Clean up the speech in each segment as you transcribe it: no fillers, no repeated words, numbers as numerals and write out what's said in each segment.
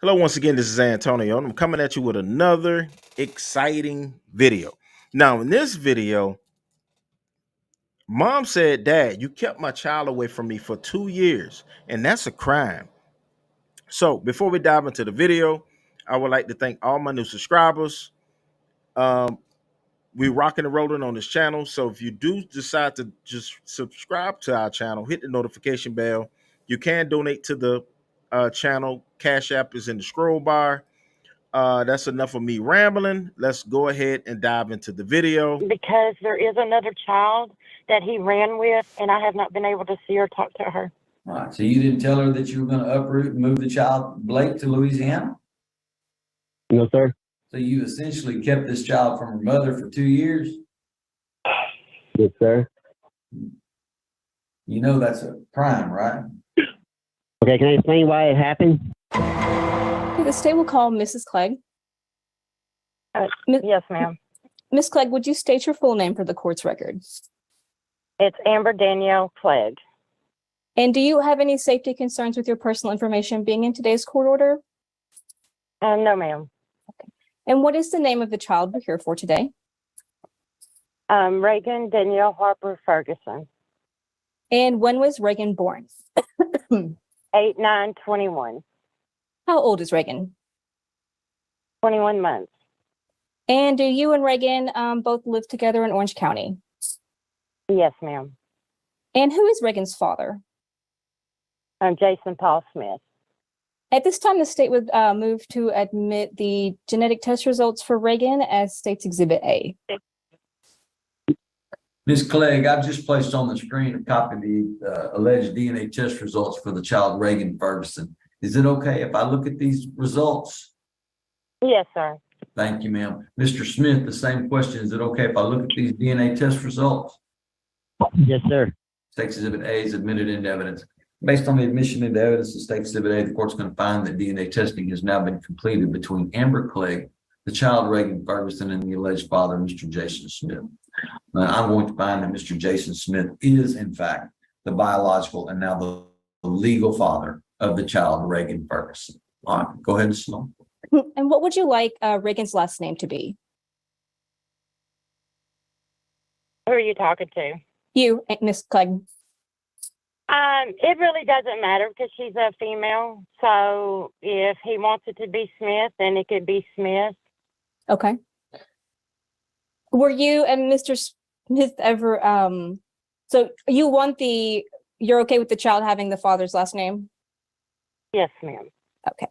Hello, once again, this is Antonio, and I'm coming at you with another exciting video. Now, in this video, mom said, Dad, you kept my child away from me for 2 years, and that's a crime. So, before we dive into the video, I would like to thank all my new subscribers. Um, we're rocking and rolling on this channel. So, if you do decide to just subscribe to our channel, hit the notification bell. You can donate to the channel. Cash App is in the scroll bar. That's enough of me rambling. Let's go ahead and dive into the video. Because there is another child that he ran with, and I have not been able to see or talk to her. All right. So you didn't tell her that you were going to uproot and move the child, Blake, to Louisiana? No, sir. So you essentially kept this child from her mother for 2 years? Yes, sir. You know that's a crime, right? Okay, can I explain why it happened? The state will call Mrs. Clegg. Yes, ma'am. Miss Clegg, would you state your full name for the court's record? It's Amber Danielle Clegg. And do you have any safety concerns with your personal information being in today's court order? No, ma'am. Okay. And what is the name of the child we're here for today? Reagan Danielle Harper Ferguson. And when was Reagan born? 8/9/21. How old is Reagan? 21 months. And do you and Reagan both live together in Orange County? Yes, ma'am. And who is Reagan's father? Jason Paul Smith. At this time, the state would move to admit the genetic test results for Reagan as State's Exhibit A. Ms. Clegg, I've just placed on the screen a copy of the alleged DNA test results for the child Reagan Ferguson. Is it okay if I look at these results? Yes, sir. Thank you, ma'am. Mr. Smith, the same question. Is it okay if I look at these DNA test results? Yes, sir. State's Exhibit A is admitted into evidence. Based on the admission into evidence of State's Exhibit A, the court's going to find that DNA testing has now been completed between Amber Clegg, the child Reagan Ferguson, and the alleged father, Mr. Jason Smith. I'm going to find that Mr. Jason Smith is, in fact, the biological and now the legal father of the child Reagan Ferguson. All right, go ahead, Sloan. And what would you like Reagan's last name to be? Who are you talking to? You, Miss Clegg. It really doesn't matter because she's a female. So if he wants it to be Smith, then it could be Smith. Okay. Were you and Mr. Smith ever, so you're okay with the child having the father's last name? Yes, ma'am. Okay.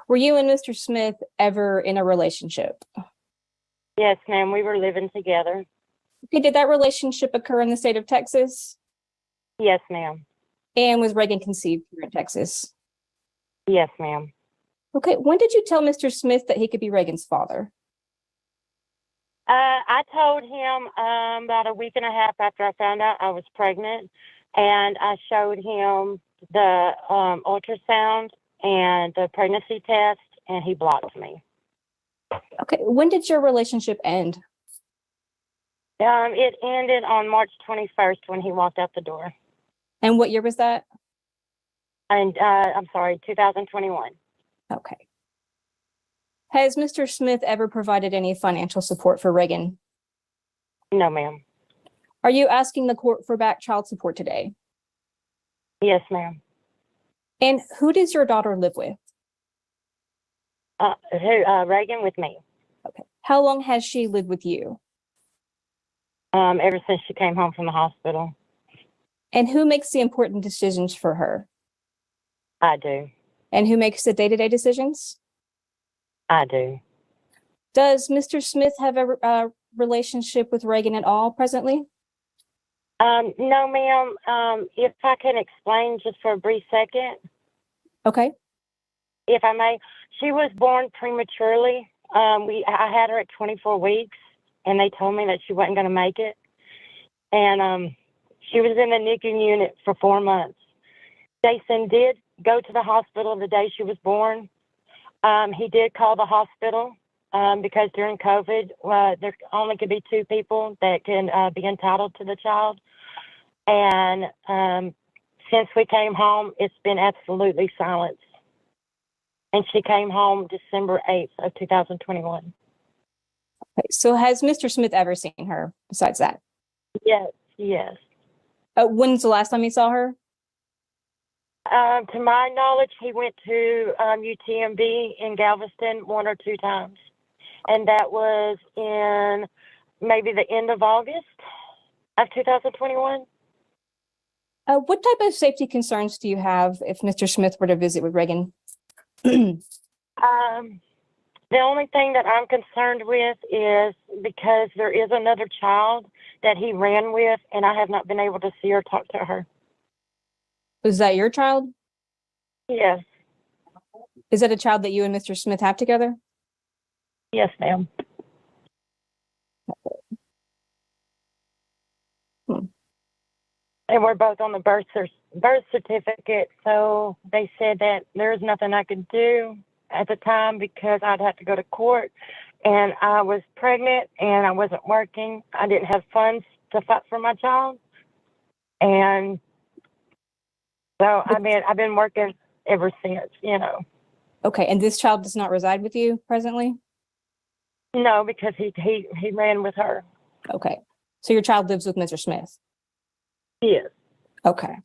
Were you and Mr. Smith ever in a relationship? Yes, ma'am. We were living together. Okay. Did that relationship occur in the state of Texas? Yes, ma'am. And was Reagan conceived here in Texas? Yes, ma'am. Okay. When did you tell Mr. Smith that he could be Reagan's father? I told him about a week and a half after I found out I was pregnant, and I showed him the ultrasound and the pregnancy test, and he blocked me. Okay. When did your relationship end? It ended on March 21st when he walked out the door. And what year was that? And I'm sorry, 2021. Okay. Has Mr. Smith ever provided any financial support for Reagan? No, ma'am. Are you asking the court for back child support today? Yes, ma'am. And who does your daughter live with? Reagan with me. Okay. How long has she lived with you? Ever since she came home from the hospital. And who makes the important decisions for her? I do. And who makes the day-to-day decisions? I do. Does Mr. Smith have a relationship with Reagan at all presently? No, ma'am. If I can explain just for a brief second. Okay. If I may, she was born prematurely. I had her at 24 weeks, and they told me that she wasn't going to make it. And she was in the NICU unit for 4 months. Jason did go to the hospital the day she was born. He did call the hospital because during COVID, there only could be 2 people that can be entitled to the child. And since we came home, it's been absolutely silence. and she came home December 8th of 2021. Okay. So has Mr. Smith ever seen her besides that? Yes, yes. When's the last time you saw her? To my knowledge, he went to UTMB in Galveston 1 or 2 times, and that was in maybe the end of August of 2021. What type of safety concerns do you have if Mr. Smith were to visit with Reagan? The only thing that I'm concerned with is because there is another child that he ran with, and I have not been able to see or talk to her. Is that your child? Yes, Is that a child that you and Mr. Smith have together? yes, ma'am. And we're both on the birth certificate, so they said that there's nothing I could do at the time because I'd have to go to court, and I was pregnant and I wasn't working. I didn't have funds to fight for my child, and so I've been working ever since, you know. Okay, and this child does not reside with you presently? No, because he ran with her. Okay, so your child lives with Mr. Smith? Yes. Okay.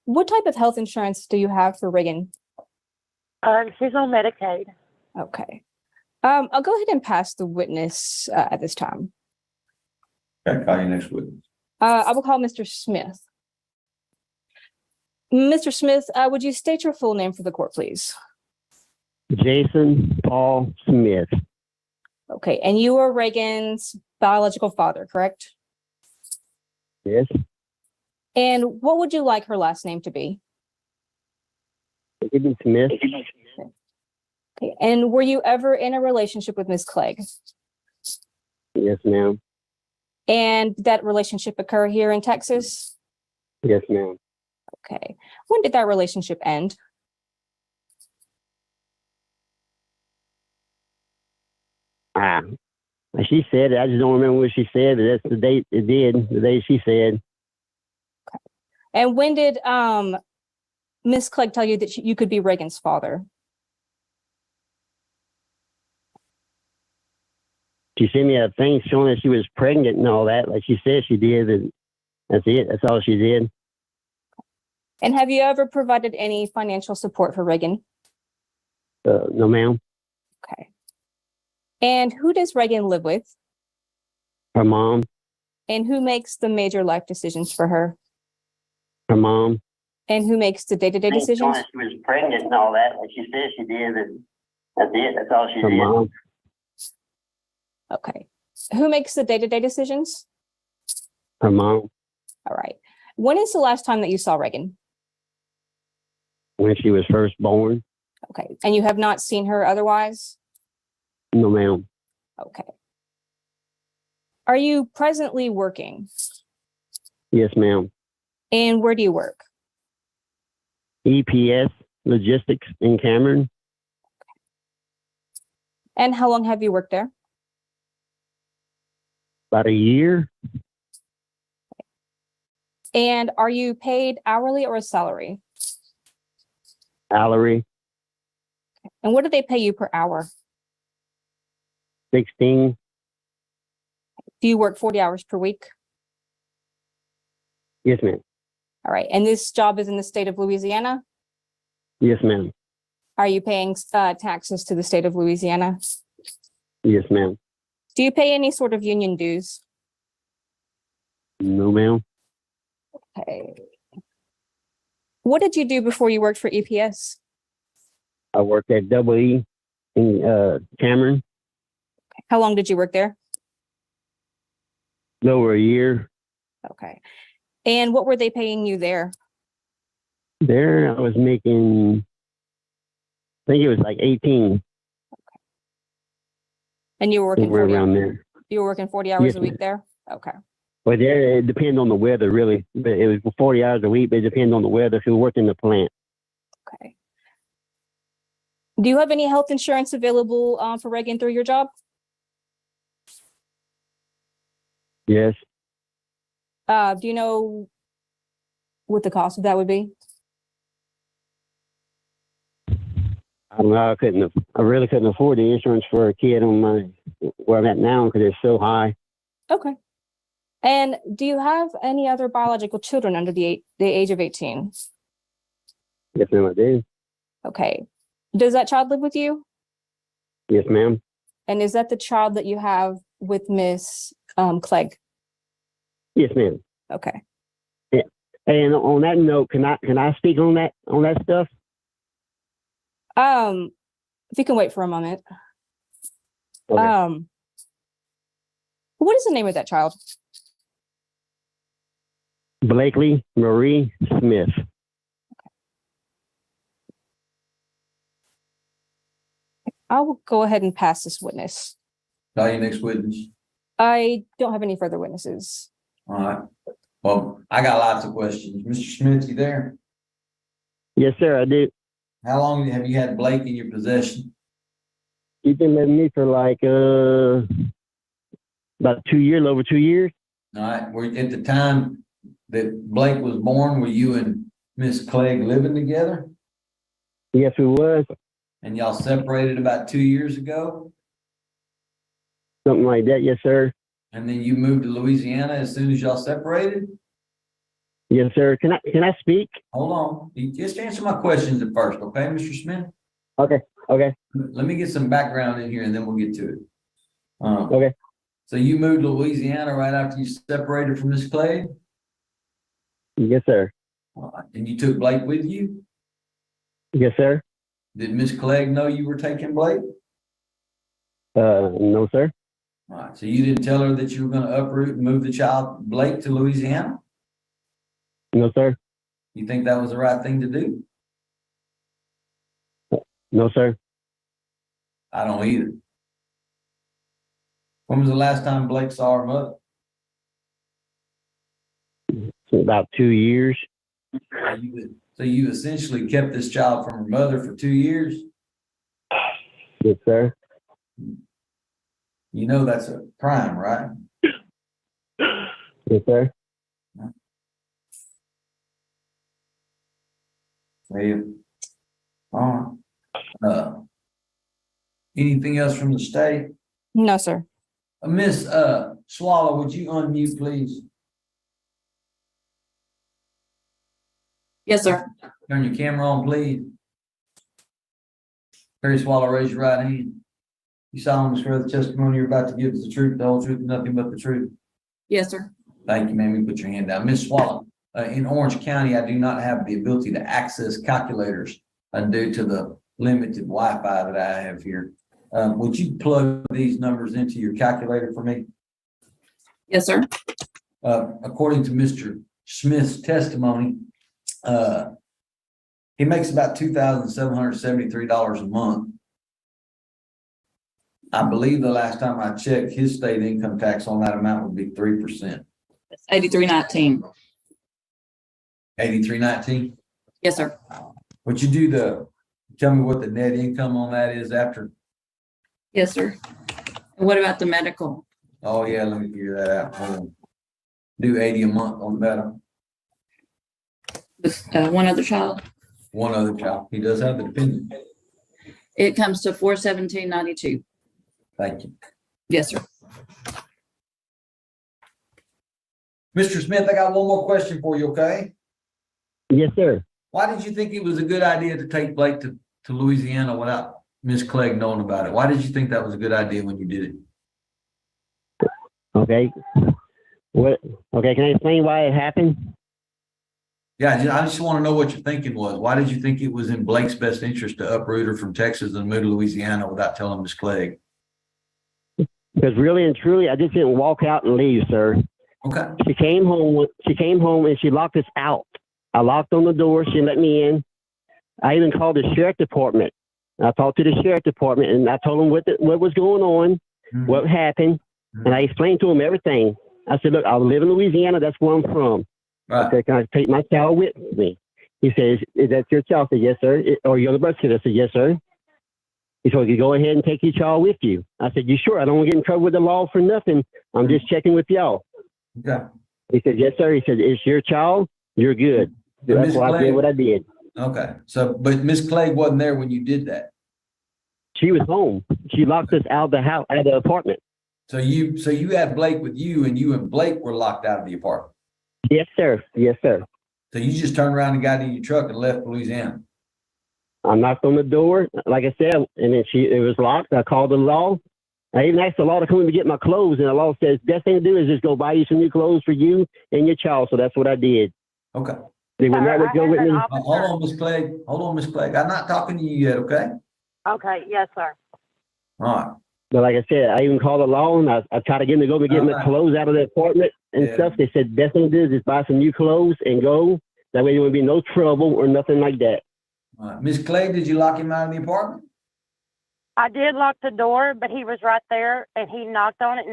What type of health insurance do you have for Reagan? She's on Medicaid. Okay. I'll go ahead and pass the witness at this time. Okay, call your next witness. I will call Mr. Smith. Mr. Smith, would you state your full name for the court, please? Jason Paul Smith. Okay, and you are Reagan's biological father, correct? Yes. And what would you like her last name to be? Gideon Smith. Okay, and were you ever in a relationship with Ms. Clegg? Yes, ma'am. And did that relationship occur here in Texas? Yes, ma'am. Okay. When did that relationship end? She said it. I just don't remember what she said, but that's the date it did, the day she said. And when did Ms. Clegg tell you that you could be Reagan's father? She sent me a thing showing that she was pregnant and all that, like she said she did, and that's it. That's all she did. And have you ever provided any financial support for Reagan? No, ma'am. Okay. And who does Reagan live with? Her mom. And who makes the major life decisions for her? Her mom. And who makes the day-to-day decisions? She was pregnant and all that, like she said she did, and that's it. That's all she did. Her mom. Okay. Who makes the day-to-day decisions? Her mom. All right. When is the last time that you saw Reagan? When she was first born. Okay. And you have not seen her otherwise? No, ma'am. Okay. Are you presently working? Yes, ma'am. And where do you work? EPS Logistics in Cameron. And how long have you worked there? About a year. And are you paid hourly or a salary? Salary. And what do they pay you per hour? 16. Do you work 40 hours per week? Yes, ma'am. All right. And this job is in the state of Louisiana? Yes, ma'am. Are you paying taxes to the state of Louisiana? Yes, ma'am. Do you pay any sort of union dues? No, ma'am. Okay. What did you do before you worked for EPS? I worked at Double E in Cameron. How long did you work there? Over a year. Okay. And what were they paying you there? There I was making, I think it was like 18. And you were working Somewhere 40 around there. You were working 40 hours Yes, a week ma'am. there? Okay. But there, it depends on the weather, really. But it was 40 hours a week, but it depends on the weather if you work in the plant. Okay. Do you have any health insurance available for Reagan through your job? Yes. Do you know what the cost of that would be? I don't know. I really couldn't afford the insurance for a kid on where I'm at now because it's so high. Okay. And do you have any other biological children under the age of 18? Yes, ma'am, I do. Okay. Does that child live with you? Yes, ma'am. And is that the child that you have with Miss Clegg? Yes, ma'am. Okay. And on that note, can I speak on that stuff? If you can wait for a moment. Okay. What is the name of that child? Blakely Marie Smith. I will go ahead and pass this witness. Call your next witness. I don't have any further witnesses. All right. Well, I got lots of questions. Mr. Smith, you there? Yes, sir, I do. How long have you had Blake in your possession? He's been with me for like about 2 years, over 2 years. All right. Were at the time that Blake was born, were you and Miss Clegg living together? Yes, we was. And y'all separated about 2 years ago? Something like that. Yes, sir. And then you moved to Louisiana as soon as y'all separated? Yes, sir. Can I speak? Hold on. You just answer my questions at first, okay, Mr. Smith? Okay. Let me get some background in here and then we'll get to it. Okay. So you moved to Louisiana right after you separated from Miss Clegg? Yes, sir. And you took Blake with you? Yes, sir. Did Miss Clegg know you were taking Blake? No, sir. All right. So you didn't tell her that you were going to uproot and move the child Blake to Louisiana? No, sir. You think that was the right thing to do? No, sir. I don't either. When was the last time Blake saw her mother? About 2 years. So you essentially kept this child from her mother for 2 years? Yes, sir. You know that's a crime, right? Yes, sir. Well, all right. Anything else from the state? No, sir. Miss Swallow, would you unmute, please? Yes, sir. Turn your camera on, please. Terry Swallow, raise your right hand. You solemnly swear the testimony you're about to give is the truth, the whole truth, and nothing but the truth. Yes, sir. Thank you, ma'am. You put your hand down. Miss Swallow, in Orange County, I do not have the ability to access calculators due to the limited Wi-Fi that I have here. Would you plug these numbers into your calculator for me? Yes, sir. According to Mr. Smith's testimony, he makes about $2,773 a month. I believe the last time I checked, his state income tax on that amount would be 3%. 8319. 8319. Yes, sir. Would you tell me what the net income on that is after? Yes, sir. And what about the medical? Oh yeah, let me figure that out. Hold on. Do 80 a month on that. With one other child? One other child. He does have the dependent. It comes to $417.92. Thank you. Yes, sir. Mr. Smith, I got one more question for you, okay? Yes, sir. Why did you think it was a good idea to take Blake to Louisiana without Miss Clegg knowing about it? Why did you think that was a good idea when you did it? Okay. Okay, can I explain why it happened? Yeah, I just want to know what your thinking was. Why did you think it was in Blake's best interest to uproot her from Texas and move to Louisiana without telling Miss Clegg? Because really and truly, I just didn't walk out and leave, sir. Okay. She came home and she locked us out. I locked on the door. She let me in. I even called the sheriff department. I talked to the sheriff department and I told them what was going on, what happened, and I explained to them everything. I said, look, I live in Louisiana. That's where I'm from. Right. I said, can I take my child with me? He says, is that your child? I said, yes, sir. Or you're on the birth certificate? I said, yes, sir. He told you go ahead and take your child with you. I said, you sure? I don't want to get in trouble with the law for nothing. I'm just checking with y'all. Okay. He said, yes, sir. He said, it's your child. You're good. So that's why I did what I did. Okay. So, but Miss Clegg wasn't there when you did that. She was home. She locked us out of the house, out of the apartment. So you had Blake with you, and you and Blake were locked out of the apartment. Yes, sir. Yes, sir. So you just turned around and got in your truck and left Louisiana. I knocked on the door, like I said, and then it was locked. I called the law. I even asked the law to come in to get my clothes, and the law says, best thing to do is just go buy you some new clothes for you and your child. So that's what I did. Okay. They would not go with me. Hold on, Miss Clegg. Hold on, Miss Clegg. I'm not talking to you yet, okay? Okay, yes, sir. All right. But like I said, I even called the law, and I tried to get them to go and get my clothes out of the apartment and stuff. They said, best thing to do is just buy some new clothes and go. That way there would be no trouble or nothing like that. All right. Miss Clegg, did you lock him out of the apartment? I did lock the door, but he was right there, and he knocked on it.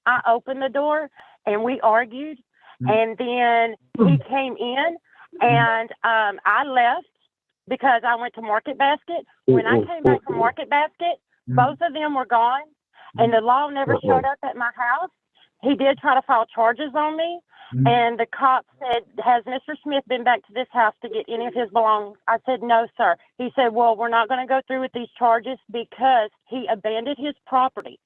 I opened the door, and we argued, and then he came in, and I left because I went to Market Basket. When I came back from Market Basket, both of them were gone, and the law never showed up at my house. He did try to file charges on me, and the cop said, has Mr. Smith been back to this house to get any of his belongings? I said, no, sir. He said, well, we're not going to go through with these charges because he abandoned his property.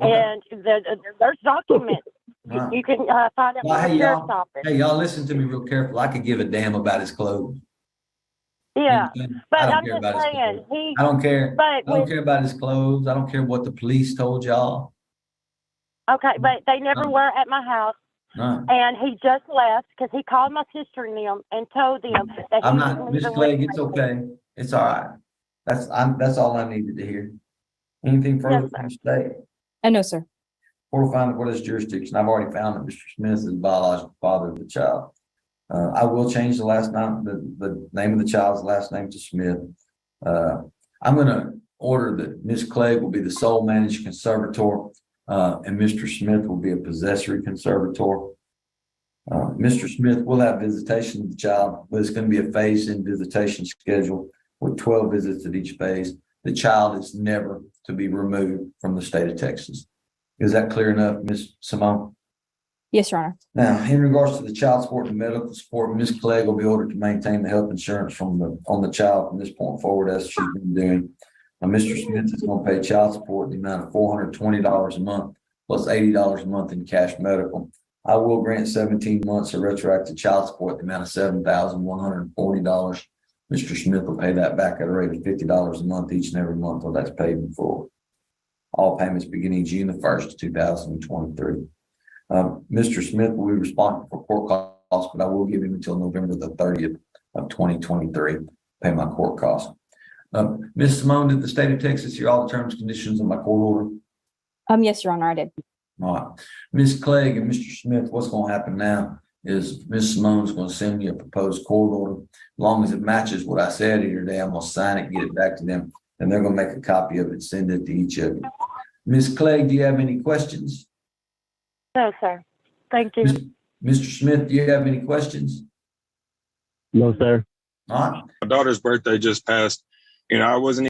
Okay. And there's documents. Wow. You can find it from the sheriff's office. Hey, y'all listen to me real careful. I could give a damn about his clothes. Yeah, but I I'm just saying, I don't care. But I don't care about his clothes. I don't care what the police told y'all. Okay, but they never were at my house. No. And he just left because he called my sister and them and told them that I'm not, Miss Clegg, it's okay. It's all right. That's all I needed to hear. Anything further from the state? No, sir. Or find what is jurisdiction. I've already found that Mr. Smith is the biological father of the child. I will change the last name, the name of the child's last name to Smith. I'm going to order that Ms. Clegg will be the sole managed conservator, and Mr. Smith will be a possessory conservator. Mr. Smith will have visitation of the child, but it's going to be a phase-in visitation schedule with 12 visits at each phase. The child is never to be removed from the state of Texas. Is that clear enough, Ms. Simone? Yes, Your Honor. Now, in regards to the child support and medical support, Ms. Clegg will be ordered to maintain the health insurance on the child from this point forward, as she's been doing. Now, Mr. Smith is going to pay child support in the amount of $420 a month plus $80 a month in cash medical. I will grant 17 months of retroactive child support, the amount of $7,140. Mr. Smith will pay that back at a rate of $50 a month each and every month until that's paid in full. All payments beginning June the 1st, 2023. Mr. Smith will be responsible for court costs, but I will give him until November the 30th of 2023 to pay my court costs. Ms. Simone, did the state of Texas hear all the terms and conditions of my court order? Yes, Your Honor, I did. All right. Ms. Clegg and Mr. Smith, what's going to happen now is Ms. Simone's going to send me a proposed court order. As long as it matches what I said here today, I'm going to sign it, get it back to them, and they're going to make a copy of it, send it to each of you. Ms. Clegg, do you have any questions? No, sir. Thank you. Mr. Smith, do you have any questions? No, sir. All right. My daughter's birthday just passed. I wasn't.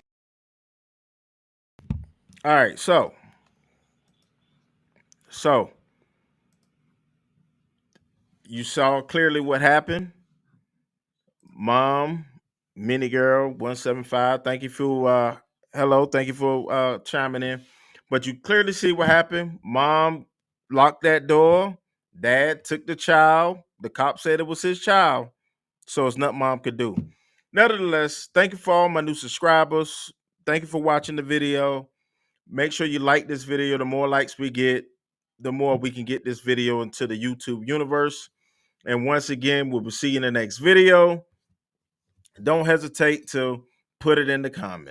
All right, so you saw clearly what happened. Mom, Mini Girl 175. Thank you for hello. Thank you for chiming in. But you clearly see what happened. Mom locked that door. Dad took the child. The cop said it was his child. So it's nothing mom could do. Nevertheless, thank you for all my new subscribers. Thank you for watching the video. Make sure you like this video. The more likes we get, the more we can get this video into the YouTube universe. And once again, we'll see you in the next video. Don't hesitate to put it in the comments.